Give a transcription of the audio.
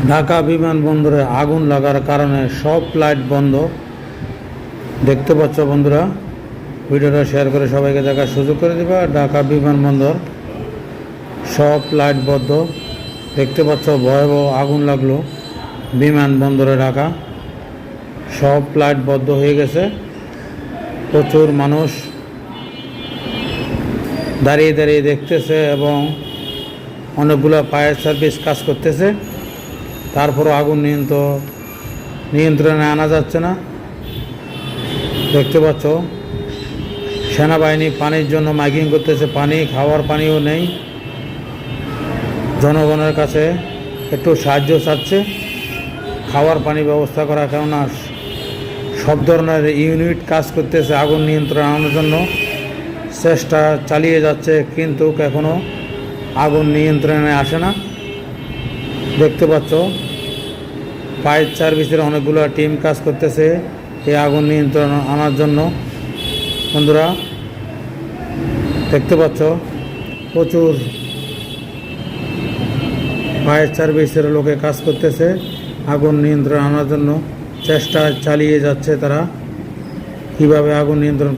ঢাকা বিমানবন্দরে আগুন লাগার কারণে সব ফ্লাইট বন্ধ। দেখতে পাচ্ছ বন্ধুরা, ভিডিওটা শেয়ার করে সবাইকে দেখার সুযোগ করে দিবা। ঢাকা বিমানবন্দর সব ফ্লাইট বন্ধ। দেখতে পাচ্ছ ভয়াবহ আগুন লাগলো বিমানবন্দরে। ঢাকা সব ফ্লাইট বন্ধ হয়ে গেছে। প্রচুর মানুষ দাঁড়িয়ে দাঁড়িয়ে দেখতেছে এবং অনেকগুলো ফায়ার সার্ভিস কাজ করতেছে। তারপরও আগুন নিয়ন্ত্রণে আনা যাচ্ছে না। দেখতে পাচ্ছ সেনাবাহিনী পানির জন্য মাইকিং করতেছে, পানি, খাওয়ার পানিও নেই। জনগণের কাছে একটু সাহায্য চাচ্ছে, খাওয়ার পানি ব্যবস্থা করা, কেননা সব ধরনের ইউনিট কাজ করতেছে আগুন নিয়ন্ত্রণে আনার জন্য, চেষ্টা চালিয়ে যাচ্ছে, কিন্তু এখনও আগুন নিয়ন্ত্রণে আসে না। দেখতে পাচ্ছ ফায়ার সার্ভিসের অনেকগুলো টিম কাজ করতেছে এই আগুন নিয়ন্ত্রণ আনার জন্য। বন্ধুরা দেখতে পাচ্ছ প্রচুর ফায়ার সার্ভিসের লোকে কাজ করতেছে আগুন নিয়ন্ত্রণ আনার জন্য, চেষ্টা চালিয়ে যাচ্ছে তারা কিভাবে আগুন নিয়ন্ত্রণ